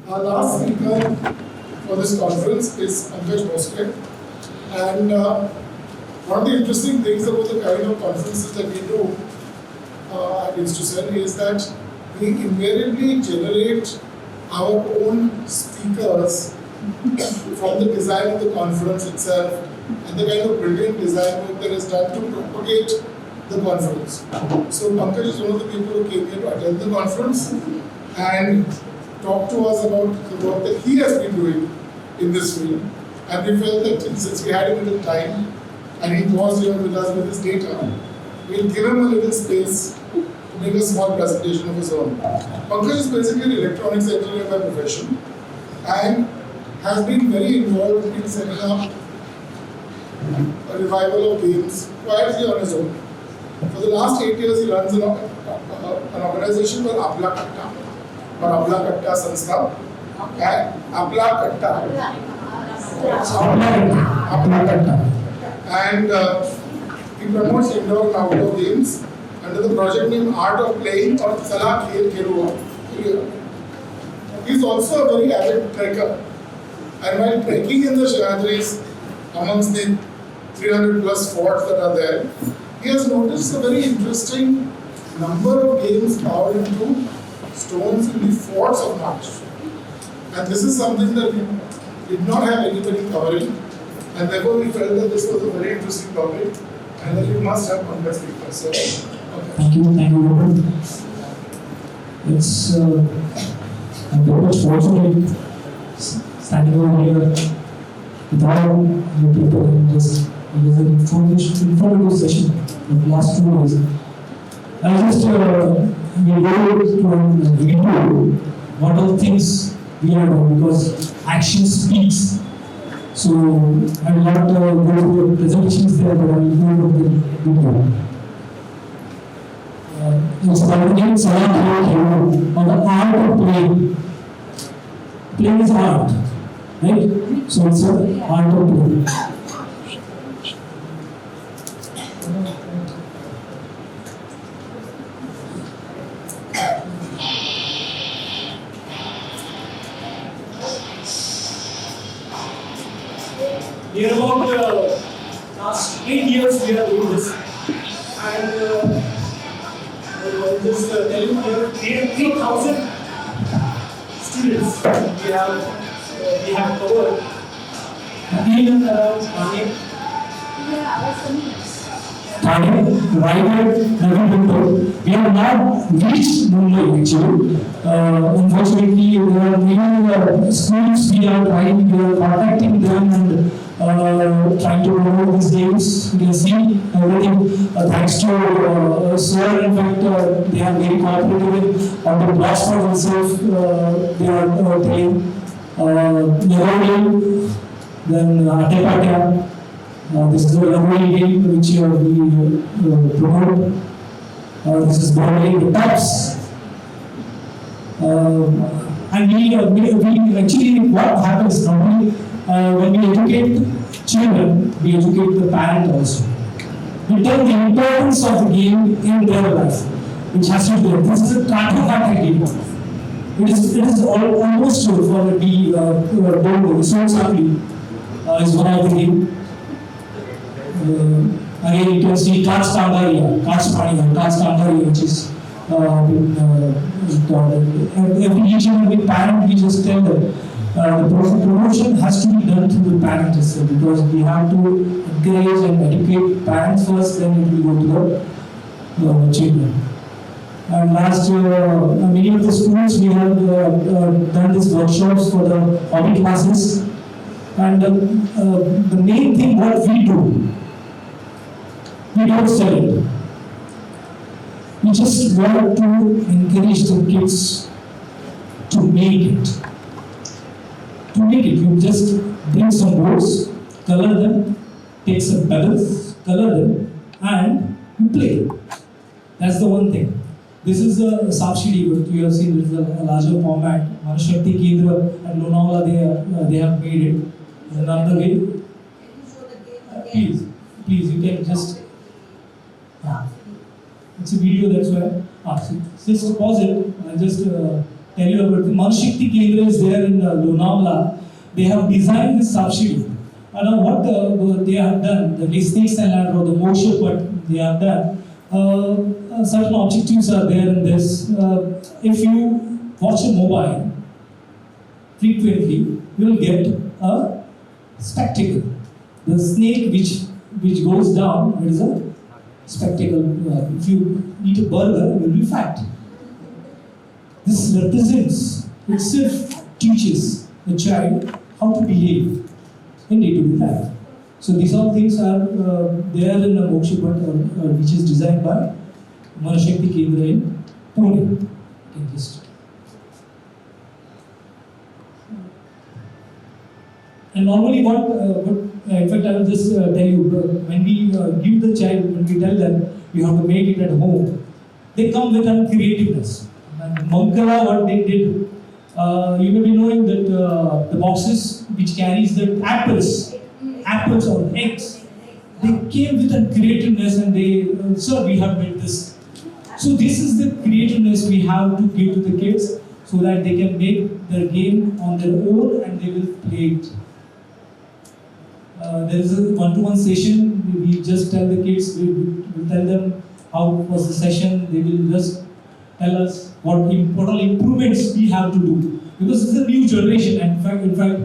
Our last speaker for this conference is Pankaj Bhosale. And one of the interesting things about the kind of conferences that we do at Institution is that we invariably generate our own speakers from the design of the conference itself and the kind of brilliant design work that is done to propagate the conference. So Pankaj is one of the people who came here to attend the conference and talk to us about the work that he has been doing in this field. And we felt that since we had a little time and he was here with us with his data, we'll give him a little space to make a small presentation of his own. Pankaj is basically an electronics engineer by profession and has been very involved in setting up a revival of games quietly on his own. For the last 8 years, he runs an organization called Apla Katta or Apla Katta Sanstha. Apla Katta. Apla Katta. And he promotes indoor and outdoor games under the project name Art of Playing or Salah Khel Khelua. He is also a very avid trekker. And while trekking in the Shahadris amongst the 300 plus forts that are there, he has noticed a very interesting number of games powered into stones in the forts of Maharashtra. And this is something that we did not have anybody covering, and therefore we felt that this was a very interesting topic and that we must have one best speaker. So, okay. Thank you, Robert. It's I'm very much fortunate standing over here with all you people and just it was an informative session of the last 2 days. I just will go to review what all things we are doing because action speaks. So I will not go through the presentations there, but I will go to the video. It's called again Salah Khel Khelua on the art of playing. Playing is art, right? So it's an art of playing. Near about last 8 years we are doing this, and just tell you here 3,000 students we have covered in and around Thane. Thane, Raigad, Navi Mumbai. We have not reached Mumbai actually. Unfortunately, there are many schools we are trying, we are contacting them and trying to promote these games. You can see everything thanks to Sir. In fact, they are very cooperative on the platform itself. They are playing Nehru, then Atepatya. This is the Rangoli game which we promote. This is Bombay, the tops. And we actually, what happens normally when we educate children, we educate the parent also. We tell the importance of the game in their life, which has to be there. This is a cartographic game. It is almost for the Bongo, so happy is one of the game. Again, you can see Kach Tandaria, which is each and every parent, we just tell them the promotion has to be done through the parent itself because we have to encourage and educate parents first, then it will go to the children. And last year, many of the schools we have done these workshops for the hobby classes, and the main thing what we do, we don't sell it. We just want to encourage the kids to make it. To make it, you just bring some boards, color them, take some pebbles, color them, and you play. That's the one thing. This is a subsidy, but you have seen this is a larger format. Manashakti Kendra and Lonavala, they have made it. Another way. Please, you can just. It's a video, that's why. Just pause it and just tell you about the Manshakti Kendra is there in Lonavala. They have designed this subsidy. Now what they have done, the snakes and ladder or the motion, but they have done, certain objectives are there in this. If you watch a mobile frequently, you will get a spectacle. The snake which goes down, it is a spectacle. If you eat a burger, you will be fat. This represents, itself teaches the child how to behave in day-to-day life. So these all things are there in a Moksha Path, which is designed by Manashakti Kendra in Pune. Okay, just. And normally in fact I will just tell you, when we give the child, when we tell them you have to make it at home, they come with a creativeness. And Mankala, what they did, you may be knowing that the boxes which carries the apples or eggs, they came with a creativeness and they, sir, we have made this. So this is the creativeness we have to give to the kids so that they can make their game on their own and they will play it. There is a one-to-one session. We just tell the kids, we tell them how was the session. They will just tell us what all improvements we have to do, because it's a new generation. And in fact,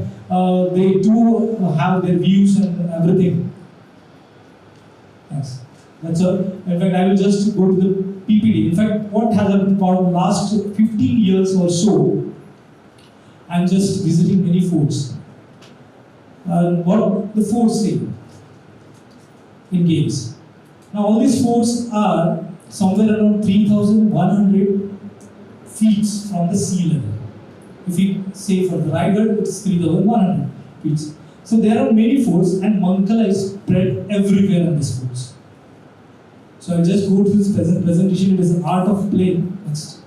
they do have their views and everything. Thanks. That's all. In fact, I will just go to the PPD. In fact, what has happened for the last 15 years or so, I'm just visiting many forts. What the forts say in games. Now all these forts are somewhere around 3,100 feet from the sea level. If you say for the rider, it's 3,100 feet. So there are many forts and Mankala is spread everywhere in these forts. So I'll just go to this presentation. It is an art of play. Next.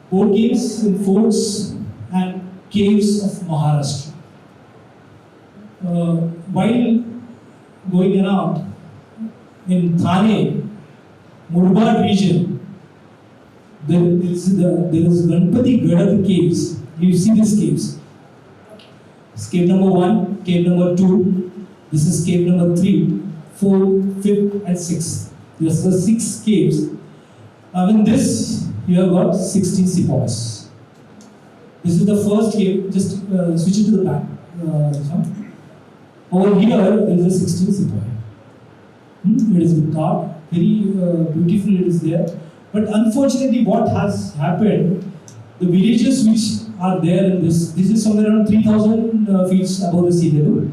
Board games in forts and caves of Maharashtra. While going around in Thane, Murbad region, there is Ganpati Gadad caves. You see these caves. It's cave number 1, cave number 2. This is cave number 3, 4, 5th, and 6th. These are 6 caves. In this, you have got 16 sipas. This is the first cave. Just switch it to the back. Over here, there is a 16 sipa. It is carved, very beautiful it is there. But unfortunately, what has happened, the villages which are there in this is somewhere around 3,000 feet above the sea level.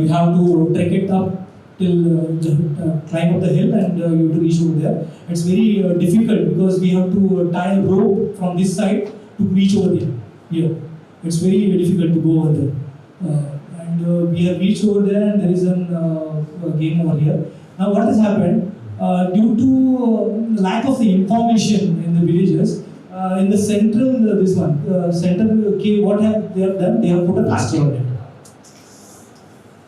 You have to trek it up till climb up the hill and you have to reach over there. It's very difficult because we have to tie a rope from this side to reach over there. Here. It's very difficult to go over there. We have reached over there and there is a game over here. Now what has happened, due to lack of the information in the villages, in the central, central cave, what they have done, they have put a plastic on it.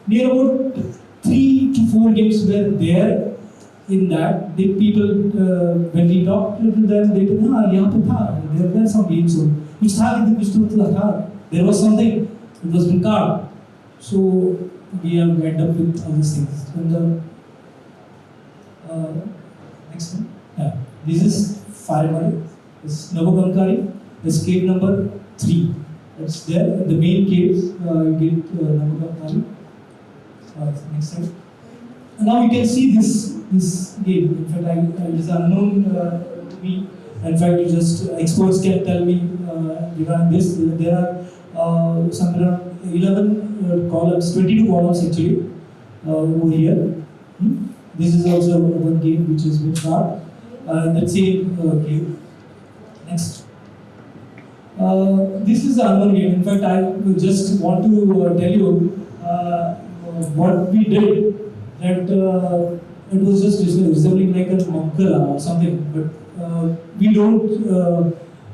Near about 3 to 4 games were there in that. The people, when we talked to them, they said, there were some games. There was something, it was been carved. So we have ended up with all these things. And the next one, yeah, this is Farimari, this is Navagankari, this cave number 3. That's there. The main caves you get Navagankari. Next slide. And now you can see this game. In fact, it is unknown to me. In fact, you just experts can tell me regarding this. There are somewhere around 11 columns, 22 columns actually over here. This is also one game which is with card. Let's say game. Next. This is another game. In fact, I just want to tell you what we did. That it was just resembling like a Mankala or something, but we don't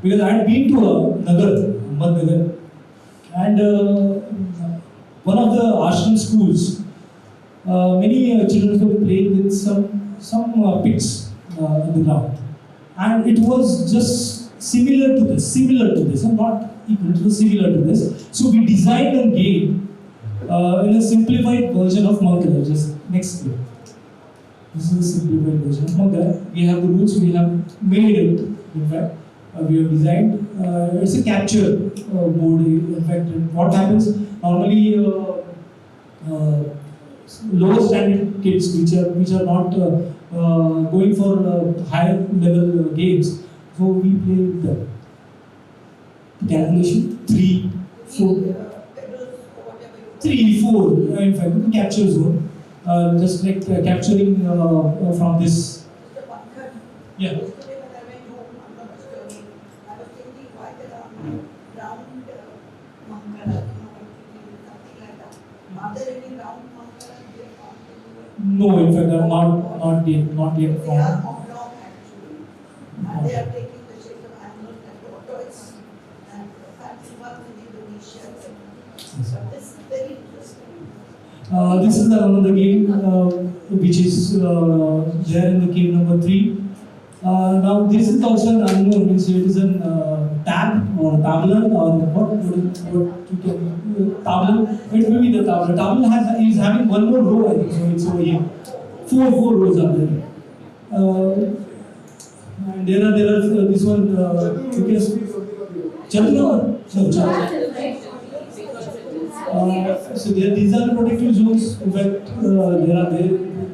because I had been to a Nagar, Ahmednagar, and one of the ashram schools, many children were playing with some pits in the ground, and it was just similar to this, and not equal to, similar to this. So we designed a game in a simplified version of Mangala. Just next clip. This is a simplified version of Mangala. We have the rules, we have made it. In fact, we have designed. It's a capture mode. In fact, what happens normally? Lower standard kids, which are not going for higher level games, so we play with them. Calculation 3, 4, 3, 4. In fact, the capture zone, just like capturing from this. Yeah. No, in fact, I'm not yet They are found. oblong actually, and they are taking the shape of animals and tortoise and fancy ones in Indonesia. So this is very interesting. This is another game which is there in the game number 3. Now this is also an unknown, means it is an tab or tabla or what you can tabla. It will be the tabla. Tabla is having one more row, I think, so it's over here. Four rows are there. And there are this one. You can Chandra. So these are the protective zones. In fact,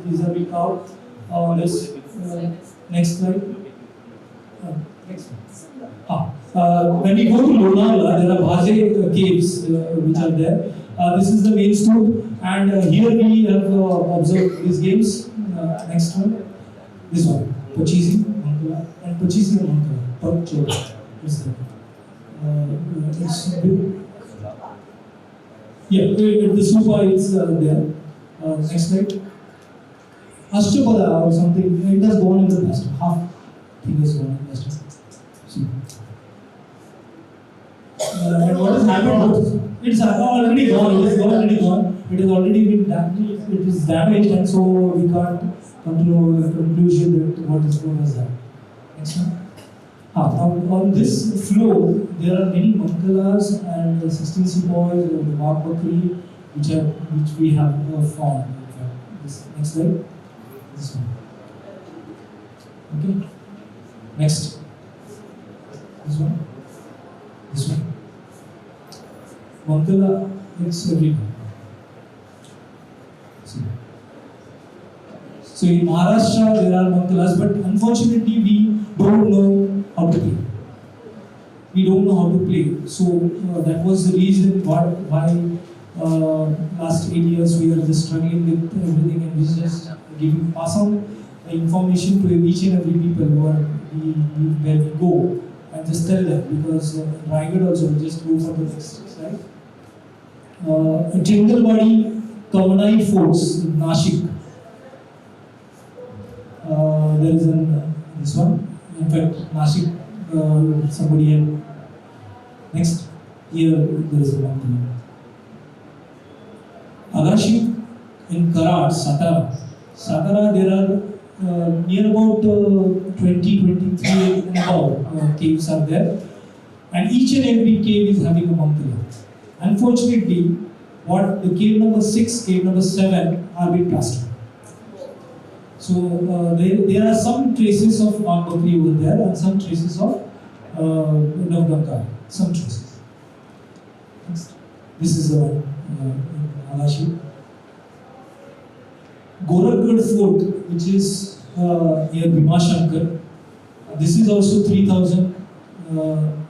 these are being carved. Next slide. Next one. When we go to Lonavala, there are Bhaje caves which are there. This is the main store, and here we have observed these games. Next one. This one. Pachisi, Mankala, and Pachisi and Mankala. Pachisi. The super is there. Next slide. Ashtapada or something, it has gone in the past. Half thing has gone in the past. See. And what has happened? It's already gone. It is already gone. It has already been damaged. It is damaged, and so we can't come to a conclusion that what is going as that. Next one. On this floor, there are many mandalas and 16 sepoys or the Bakri which we have found. This next slide. This one. Okay. Next. This one. This one. Mandala, it's everywhere. See. So in Maharashtra there are mandalas, but unfortunately we don't know how to play. We don't know how to play. So that was the reason why last 8 years we are just struggling with everything, and we just pass on the information to each and every people where we go, and just tell them, because Raigad also just go for the next slide. Jingalwadi Kavanai Forts in Nashik. There is this one. In fact, Nashik, somebody had. Next, here there is a mountain. Agashi in Karad, Satara, there are near about 23 and above caves are there, and each and every cave is having a mantala. Unfortunately, what the cave number 6, cave number 7 are being plastered. So there are some traces of Bakri over there and some traces of Navgamkar. Some traces. Next. This is the one in Agashi. Gorakhgad Fort, which is near Bhimashankar. This is also 3,000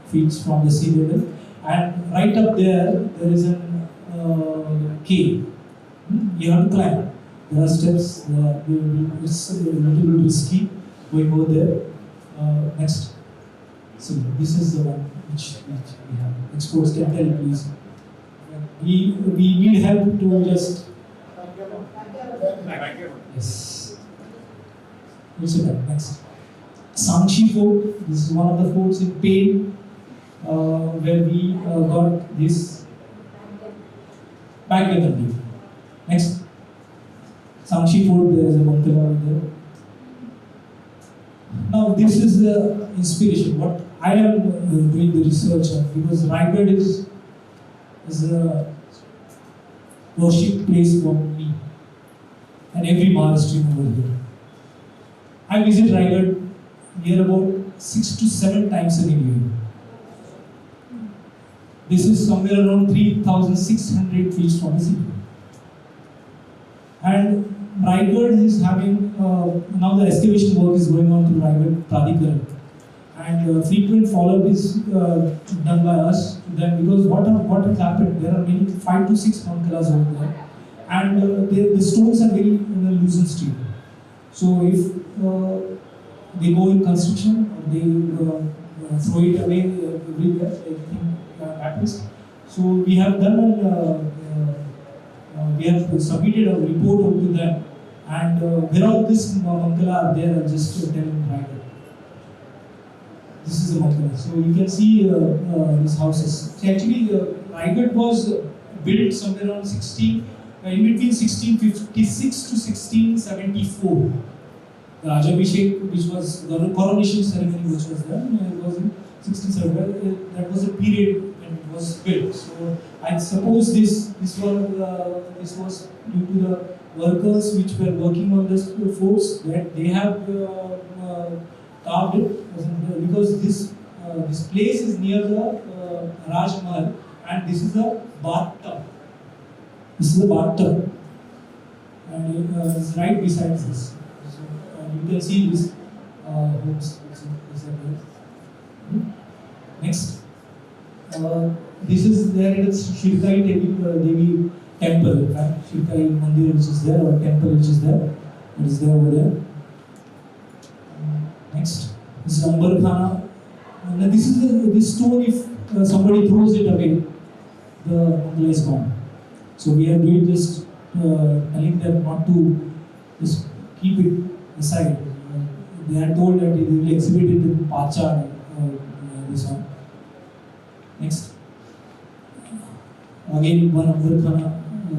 feet from the sea level, and right up there is a cave. You have to climb. There are steps. It's a little bit risky going over there. Next. So this is the one which we have. Exports can tell, please. We need help to just. Yes. It's okay. Next. Sangshi Fort. This is one of the forts in Pain, where we got this Bangalore. Next. Sangshi Fort, there is a mantala there. Now now this is the inspiration. What I am doing the research on, because Raigad is a worship place for me and every Maharashtrian over here. I visit Raigad near about 6 to 7 times in a year. This is somewhere around 3,600 feet from the sea. And Raigad is having, now the excavation work is going on to Raigad Pradikaran. And frequent follow-up is done by us to them, because what has happened, there are many 5 to 6 mankalas over there. And the stones are very loose and steel. So if they go in construction, or they throw it away everywhere, everything happens. So we have done we have submitted a report over to them, and where all this mankala are there, are just telling Raigad. This is the mankala. So you can see these houses. So actually, Raigad was built somewhere around in between 1656 to 1674. The Rajabhishek, which was the coronation ceremony, which was done, was in 1670. That was a period when it was built. So I suppose this was due to the workers which were working on this forts, that they have carved it, because this place is near the Raj Mahal, and this is the bathtub. This is the bathtub, and it's right beside this. So you can see this homes. Next, this is there in Shri Devi temple, right? Shri Mandir which is there, or temple which is there. It is there over there. Next, this is Ambar Khana. Now this is this stone. If somebody throws it away, the mandala is gone. So we are doing this, telling them not to just keep it aside. They are told that they will exhibit it in Pacha, this one. Next. Again, one Ambar Khana,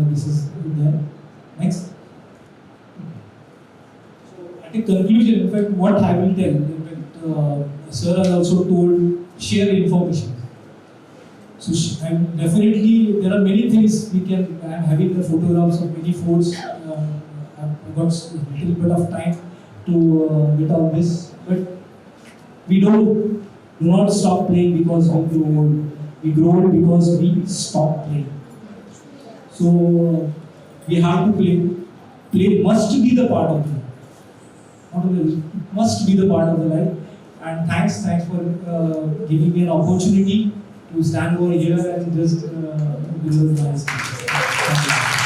this is there. Next. So at a conclusion, in fact, what I will tell, in fact, Sir has also told, share information. So and definitely there are many things we can. I am having the photographs of many forts. I've got a little bit of time to get all this, but we do not stop playing because we grow old. We grow old because we stop playing. So we have to play. Play must be the part of life. Not only must be the part of the life. And thanks for giving me an opportunity to stand over here and just give a nice. Thank you.